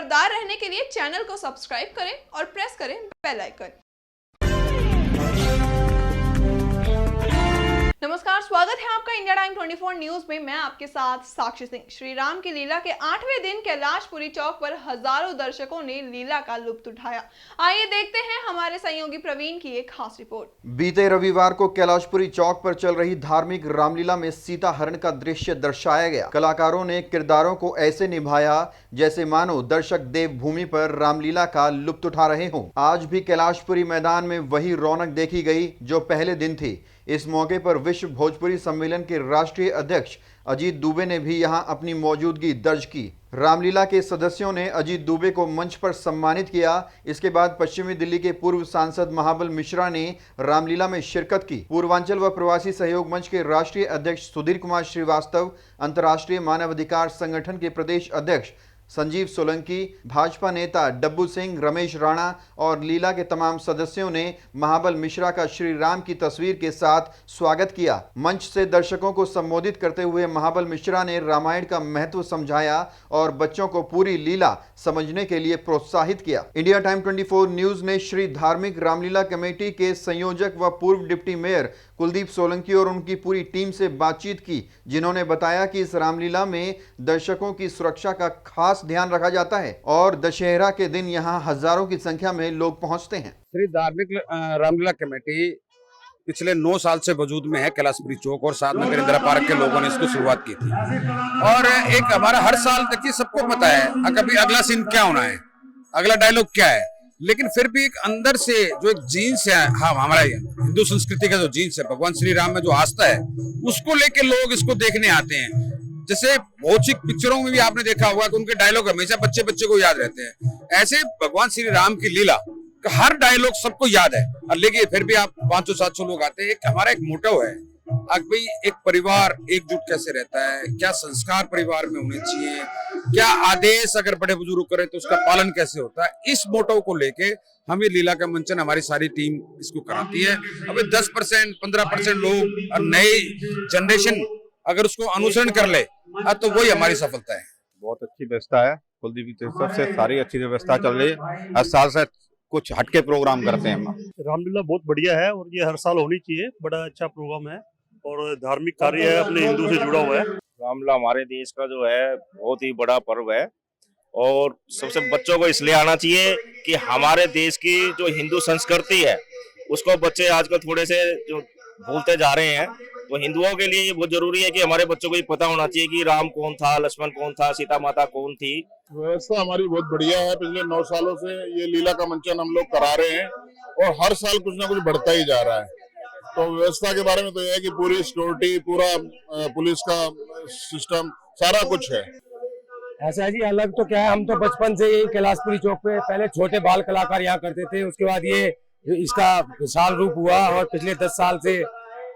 खबरदार रहने के लिए चैनल को सब्सक्राइब करें और प्रेस करें बेल आइकन। नमस्कार, स्वागत है आपका इंडिया टाइम 24 न्यूज में। मैं आपके साथ साक्षी सिंह। श्री राम की लीला के 8वें दिन कैलाशपुरी चौक पर हजारों दर्शकों ने लीला का लुत्फ उठाया। आइए देखते हैं हमारे सहयोगी प्रवीण की एक खास रिपोर्ट। बीते रविवार को कैलाशपुरी चौक पर चल रही धार्मिक रामलीला में सीता हरण का दृश्य दर्शाया गया। कलाकारों ने किरदारों को ऐसे निभाया जैसे मानो दर्शक देवभूमि पर रामलीला का लुत्फ उठा रहे हों। आज भी कैलाशपुरी मैदान में वही रौनक देखी गई जो पहले दिन थी। इस मौके पर विश्व भोजपुरी सम्मेलन के राष्ट्रीय अध्यक्ष अजीत दुबे ने भी यहां अपनी मौजूदगी दर्ज की। रामलीला के सदस्यों ने अजीत दुबे को मंच पर सम्मानित किया। इसके बाद पश्चिमी दिल्ली के पूर्व सांसद महाबल मिश्रा ने रामलीला में शिरकत की। पूर्वांचल व प्रवासी सहयोग मंच के राष्ट्रीय अध्यक्ष सुधीर कुमार श्रीवास्तव, अंतर्राष्ट्रीय मानवाधिकार संगठन के प्रदेश अध्यक्ष संजीव सोलंकी, भाजपा नेता डब्बू सिंह, रमेश राणा और लीला के तमाम सदस्यों ने महाबल मिश्रा का श्री राम की तस्वीर के साथ स्वागत किया। मंच से दर्शकों को संबोधित करते हुए महाबल मिश्रा ने रामायण का महत्व समझाया और बच्चों को पूरी लीला समझने के लिए प्रोत्साहित किया। इंडिया टाइम 24 न्यूज ने श्री धार्मिक रामलीला कमेटी के संयोजक व पूर्व डिप्टी मेयर कुलदीप सोलंकी और उनकी पूरी टीम से बातचीत की, जिन्होंने बताया कि इस रामलीला में दर्शकों की सुरक्षा का खास ध्यान रखा जाता है और दशहरा के दिन यहां हजारों की संख्या में लोग पहुंचते हैं। श्री धार्मिक रामलीला कमेटी पिछले 9 साल से वजूद में है कैलाशपुरी चौक और साथ में इंदिरा पार्क के लोगों ने इसको शुरुआत की थी। और एक हमारा हर साल देखिए सबको पता है कभी अगला सीन क्या होना है, अगला डायलॉग क्या है, लेकिन फिर भी एक अंदर से जो एक जीन्स है, हाँ हमारा हिंदू संस्कृति का जो जीन्स है, भगवान श्री राम में जो आस्था है, उसको लेके लोग इसको देखने आते हैं। जैसे बहुत सी पिक्चरों में भी आपने देखा होगा कि उनके डायलॉग हमेशा बच्चे बच्चे को याद रहते हैं। ऐसे भगवान श्री राम की लीला का हर डायलॉग सबको याद है और लेकिन फिर भी आप 500-700 लोग आते हैं। हमारा एक मोटो है भाई, एक परिवार एकजुट कैसे रहता है, क्या संस्कार परिवार में होने चाहिए, क्या आदेश अगर बड़े बुजुर्ग करें तो उसका पालन कैसे होता है, इस मोटो को लेके हम ये लीला का मंचन हमारी सारी टीम इसको कराती है। अभी 10% 15% लोग और नई जनरेशन अगर उसको अनुसरण कर ले तो वही हमारी सफलता है। बहुत अच्छी व्यवस्था है, कुलदीप की सबसे सारी अच्छी व्यवस्था चल रही है। हर साल से कुछ हटके प्रोग्राम करते हैं हम। रामलीला बहुत बढ़िया है और ये हर साल होनी चाहिए। बड़ा अच्छा प्रोग्राम है और धार्मिक कार्य है, अपने हिंदू से जुड़ा हुआ है। रामलीला हमारे देश का जो है बहुत ही बड़ा पर्व है और सबसे बच्चों को इसलिए आना चाहिए कि हमारे देश की जो हिंदू संस्कृति है उसको बच्चे आजकल थोड़े से जो भूलते जा रहे हैं। तो हिंदुओं के लिए ये बहुत जरूरी है कि हमारे बच्चों को ये पता होना चाहिए कि राम कौन था, लक्ष्मण कौन था, सीता माता कौन थी। व्यवस्था हमारी बहुत बढ़िया है। पिछले 9 सालों से ये लीला का मंचन हम लोग करा रहे हैं और हर साल कुछ ना कुछ बढ़ता ही जा रहा है। तो व्यवस्था के बारे में तो यह है कि पूरी सिक्योरिटी, पूरा पुलिस का सिस्टम, सारा कुछ है। ऐसा है जी, अलग तो क्या है, हम तो बचपन से यही कैलाशपुरी चौक पे पहले छोटे बाल कलाकार यहाँ करते थे। उसके बाद ये इसका विशाल रूप हुआ और पिछले 10 साल से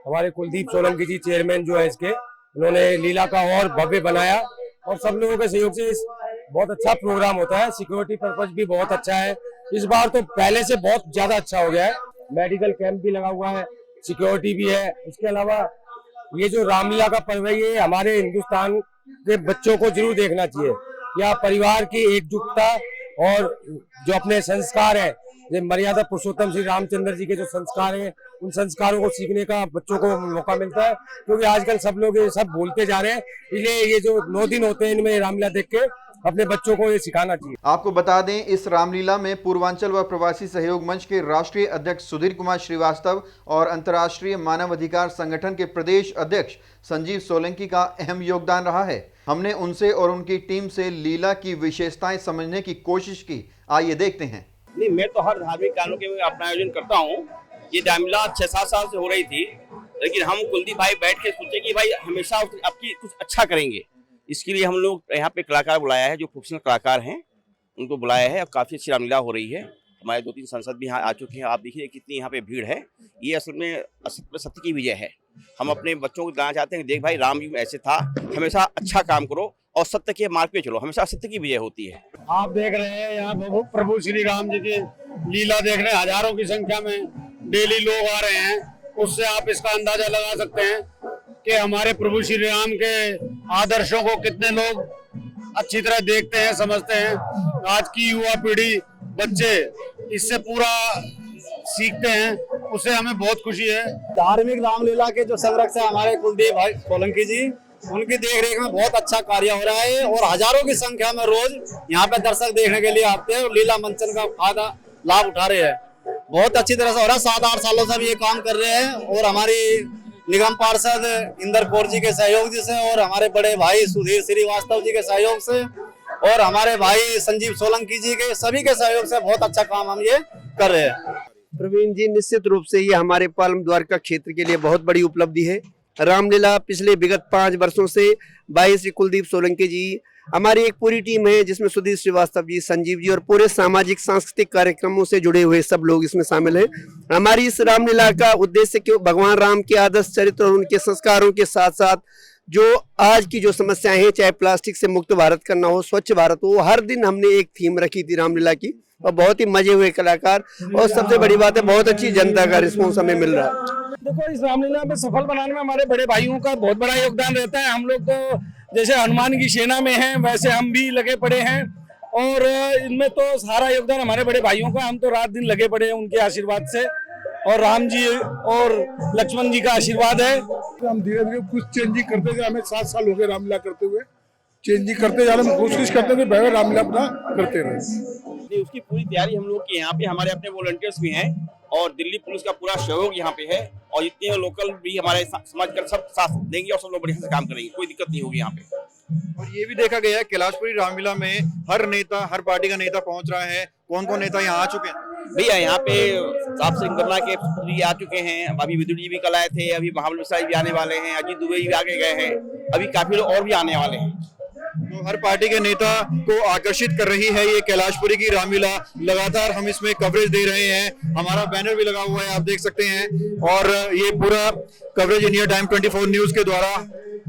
हमारे कुलदीप सोलंकी जी चेयरमैन जो है इसके, उन्होंने लीला का और भव्य बनाया और सब लोगों के सहयोग से बहुत अच्छा प्रोग्राम होता है। सिक्योरिटी पर्पज भी बहुत अच्छा है। इस बार तो पहले से बहुत ज्यादा अच्छा हो गया है। मेडिकल कैंप भी लगा हुआ है, सिक्योरिटी भी है। इसके अलावा ये जो रामलीला का पर्व है ये हमारे हिंदुस्तान के बच्चों को जरूर देखना चाहिए। यह परिवार की एकजुटता और जो अपने संस्कार है, मर्यादा पुरुषोत्तम श्री रामचंद्र जी के जो संस्कार हैं, उन संस्कारों को सीखने का बच्चों को मौका मिलता है, क्योंकि आजकल सब लोग ये सब भूलते जा रहे हैं। इसलिए ये जो 9 दिन होते हैं इनमें रामलीला देख के अपने बच्चों को ये सिखाना चाहिए। आपको बता दें, इस रामलीला में पूर्वांचल व प्रवासी सहयोग मंच के राष्ट्रीय अध्यक्ष सुधीर कुमार श्रीवास्तव और अंतर्राष्ट्रीय मानवाधिकार संगठन के प्रदेश अध्यक्ष संजीव सोलंकी का अहम योगदान रहा है। हमने उनसे और उनकी टीम से लीला की विशेषताएं समझने की कोशिश की। आइए देखते हैं। नहीं, मैं तो हर धार्मिक कारणों के अपना आयोजन करता हूँ। ये रामलीला 6-7 साल से हो रही थी, लेकिन हम कुलदीप भाई बैठ के सोचे कि भाई हमेशा आपकी कुछ अच्छा करेंगे। इसके लिए हम लोग यहाँ पे कलाकार बुलाया है, जो प्रोफेशनल कलाकार हैं उनको बुलाया है और काफ़ी अच्छी रामलीला हो रही है। हमारे 2-3 सांसद भी यहाँ आ चुके हैं। आप देखिए कितनी यहाँ पे भीड़ है। ये असल में सत्य की विजय है। हम अपने बच्चों को बताना चाहते हैं कि देख भाई, राम जी ऐसे था, हमेशा अच्छा काम करो और सत्य के मार्ग पे चलो, हमेशा सत्य की विजय होती है। आप देख रहे हैं यहाँ प्रभु श्री राम जी की लीला देख रहे हैं। हजारों की संख्या में डेली लोग आ रहे हैं। उससे आप इसका अंदाजा लगा सकते हैं कि हमारे प्रभु श्री राम के आदर्शों को कितने लोग अच्छी तरह देखते हैं, समझते हैं। आज की युवा पीढ़ी, बच्चे इससे पूरा सीखते हैं, उससे हमें बहुत खुशी है। धार्मिक रामलीला के जो संरक्षक हमारे कुलदीप भाई सोलंकी जी, उनकी देखरेख में बहुत अच्छा कार्य हो रहा है और हजारों की संख्या में रोज यहाँ पे दर्शक देखने के लिए आते हैं और लीला मंचन का फायदा लाभ उठा रहे हैं। बहुत अच्छी तरह से हो रहा है। 7-8 सालों से हम ये काम कर रहे हैं और हमारी निगम पार्षद इंदर कौर जी के सहयोग से और हमारे बड़े भाई सुधीर श्रीवास्तव जी के सहयोग से और हमारे भाई संजीव सोलंकी जी के सभी के सहयोग से बहुत अच्छा काम हम ये कर रहे हैं। प्रवीण जी, निश्चित रूप से ये हमारे पालम द्वारका क्षेत्र के लिए बहुत बड़ी उपलब्धि है। रामलीला पिछले विगत 5 वर्षों से भाई श्री कुलदीप सोलंकी जी, हमारी एक पूरी टीम है जिसमें सुधीर श्रीवास्तव जी, संजीव जी और पूरे सामाजिक सांस्कृतिक कार्यक्रमों से जुड़े हुए सब लोग इसमें शामिल हैं। हमारी इस रामलीला का उद्देश्य क्यों भगवान राम के आदर्श चरित्र और उनके संस्कारों के साथ साथ जो आज की जो समस्याएं हैं, चाहे प्लास्टिक से मुक्त भारत करना हो, स्वच्छ भारत हो, हर दिन हमने एक थीम रखी थी रामलीला की और बहुत ही मजे हुए कलाकार और सबसे बड़ी बात है बहुत अच्छी जनता का रिस्पॉन्स हमें मिल रहा है। देखो, इस रामलीला में सफल बनाने में हमारे बड़े भाइयों का बहुत बड़ा योगदान रहता है। हम लोग तो जैसे हनुमान की सेना में हैं, वैसे हम भी लगे पड़े हैं और इनमें तो सारा योगदान हमारे बड़े भाइयों का। हम तो रात दिन लगे पड़े हैं उनके आशीर्वाद से और राम जी और लक्ष्मण जी का आशीर्वाद है। हम धीरे धीरे कुछ चेंजिंग करते गए। हमें 7 साल हो गए रामलीला करते हुए, चेंजिंग करते जा रहे हैं, कोशिश करते थे बेहतर रामलीला अपना करते रहे। उसकी पूरी तैयारी हम लोग की यहाँ पे, हमारे अपने वॉलंटियर्स भी हैं और दिल्ली पुलिस का पूरा सहयोग यहाँ पे है और जितने लोकल भी हमारे समाज कर सब साथ देंगे और सब लोग बढ़िया से काम करेंगे, कोई दिक्कत नहीं होगी यहाँ पे। और ये भी देखा गया है कैलाशपुरी रामलीला में हर नेता, हर पार्टी का नेता पहुंच रहा है। कौन कौन नेता यहाँ आ चुके हैं भैया? यहाँ पे साहब सिंह गन्ना के जी आ चुके हैं, अभी विदुर जी भी कल आए थे, अभी महाबल मिश्रा भी आने वाले हैं, अजीत दुबे भी आगे गए हैं, अभी काफी लोग और भी आने वाले हैं। तो हर पार्टी के नेता को आकर्षित कर रही है ये कैलाशपुरी की रामलीला। लगातार हम इसमें कवरेज दे रहे हैं, हमारा बैनर भी लगा हुआ है, आप देख सकते हैं। और ये पूरा कवरेज इंडिया टाइम 24 न्यूज के द्वारा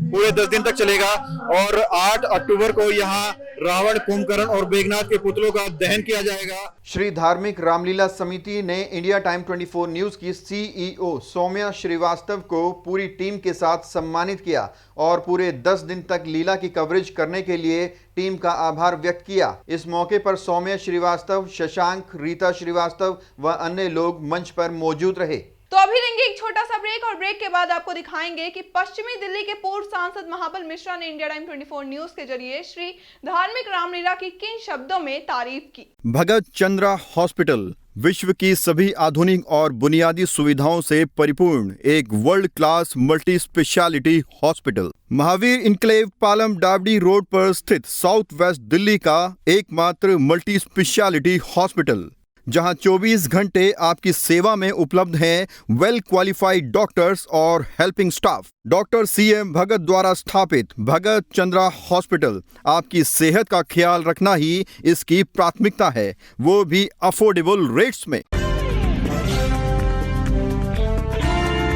पूरे 10 दिन तक चलेगा और 8 अक्टूबर को यहाँ रावण, कुंभकर्ण और मेघनाथ के पुतलों का दहन किया जाएगा। श्री धार्मिक रामलीला समिति ने इंडिया टाइम 24 न्यूज की सीईओ सौम्या श्रीवास्तव को पूरी टीम के साथ सम्मानित किया और पूरे 10 दिन तक लीला की कवरेज करने के लिए टीम का आभार व्यक्त किया। इस मौके पर सौम्या श्रीवास्तव, शशांक, रीता श्रीवास्तव व अन्य लोग मंच पर मौजूद रहे। तो अभी लेंगे एक छोटा सा ब्रेक और ब्रेक के बाद आपको दिखाएंगे कि पश्चिमी दिल्ली के पूर्व सांसद महाबल मिश्रा ने इंडिया टाइम 24 न्यूज के जरिए श्री धार्मिक रामलीला की किन शब्दों में तारीफ की। भगत चंद्रा हॉस्पिटल विश्व की सभी आधुनिक और बुनियादी सुविधाओं से परिपूर्ण एक world class multi speciality hospital, Mahavir enclave, Palam Dabri road पर स्थित साउथ वेस्ट दिल्ली का एकमात्र मल्टी स्पेशलिटी हॉस्पिटल, जहां 24 घंटे आपकी सेवा में उपलब्ध हैं वेल क्वालिफाइड डॉक्टर्स और हेल्पिंग स्टाफ। डॉक्टर CM भगत द्वारा स्थापित भगत चंद्रा हॉस्पिटल आपकी सेहत का ख्याल रखना ही इसकी प्राथमिकता है, वो भी अफोर्डेबल रेट्स में।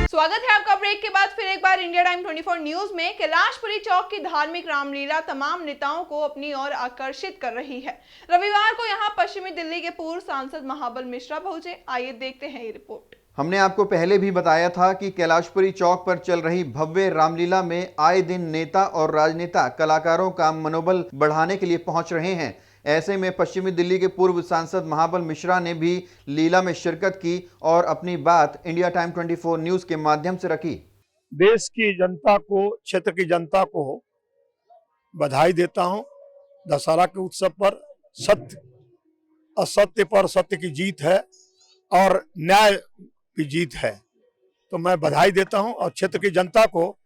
स्वागत है आपका ब्रेक के बाद फिर एक बार इंडिया टाइम 24 न्यूज में। कैलाशपुरी चौक की धार्मिक रामलीला तमाम नेताओं को अपनी ओर आकर्षित कर रही है। रविवार को यहां पश्चिमी दिल्ली के पूर्व सांसद महाबल मिश्रा पहुंचे। आइए देखते हैं ये रिपोर्ट। हमने आपको पहले भी बताया था कि कैलाशपुरी चौक पर चल रही भव्य रामलीला में आए दिन नेता और राजनेता कलाकारों का मनोबल बढ़ाने के लिए पहुंच रहे हैं। ऐसे में पश्चिमी दिल्ली के पूर्व सांसद महाबल मिश्रा ने भी लीला में शिरकत की और अपनी बात इंडिया टाइम 24 न्यूज के माध्यम से रखी। देश की जनता को, क्षेत्र की जनता को बधाई देता हूं। दशहरा के उत्सव पर सत्य असत्य पर सत्य की जीत है और न्याय की जीत है, तो मैं बधाई देता हूं और क्षेत्र की जनता को,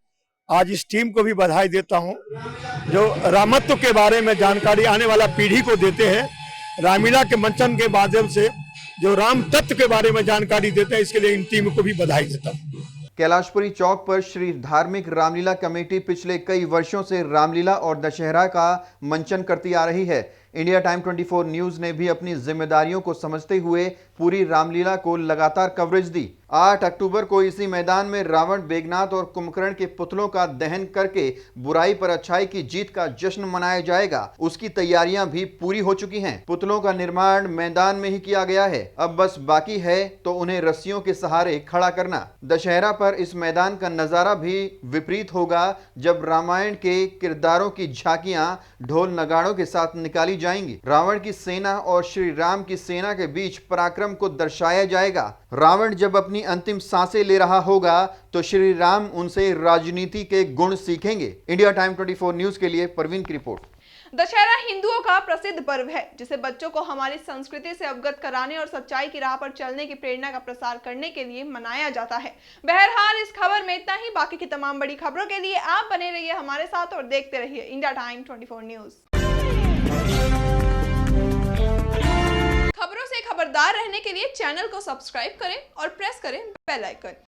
आज इस टीम को भी बधाई देता हूं जो रामत्व के बारे में जानकारी आने वाला पीढ़ी को देते हैं। रामलीला के मंचन के माध्यम से जो राम तत्व के बारे में जानकारी देते हैं, इसके लिए इन टीम को भी बधाई देता हूं। कैलाशपुरी चौक पर श्री धार्मिक रामलीला कमेटी पिछले कई वर्षों से रामलीला और दशहरा का मंचन करती आ रही है। इंडिया टाइम 24 न्यूज ने भी अपनी जिम्मेदारियों को समझते हुए पूरी रामलीला को लगातार कवरेज दी। 8 अक्टूबर को इसी मैदान में रावण, मेघनाद और कुंभकर्ण के पुतलों का दहन करके बुराई पर अच्छाई की जीत का जश्न मनाया जाएगा। उसकी तैयारियां भी पूरी हो चुकी हैं। पुतलों का निर्माण मैदान में ही किया गया है, अब बस बाकी है तो उन्हें रस्सियों के सहारे खड़ा करना। दशहरा पर इस मैदान का नजारा भी विपरीत होगा, जब रामायण के किरदारों की झांकियां ढोल नगाड़ों के साथ निकाली जाएंगी। रावण की सेना और श्री राम की सेना के बीच पराक्रम को दर्शाया जाएगा। रावण जब अपनी अंतिम सांसें ले रहा होगा तो श्री राम उनसे राजनीति के गुण सीखेंगे। इंडिया टाइम 24 न्यूज के लिए परवीन की रिपोर्ट। दशहरा हिंदुओं का प्रसिद्ध पर्व है, जिसे बच्चों को हमारी संस्कृति से अवगत कराने और सच्चाई की राह पर चलने की प्रेरणा का प्रसार करने के लिए मनाया जाता है। बहरहाल इस खबर में इतना ही। बाकी की तमाम बड़ी खबरों के लिए आप बने रहिए हमारे साथ और देखते रहिए इंडिया टाइम 24 न्यूज। खबरों से खबरदार रहने के लिए चैनल को सब्सक्राइब करें और प्रेस करें बेल आइकन।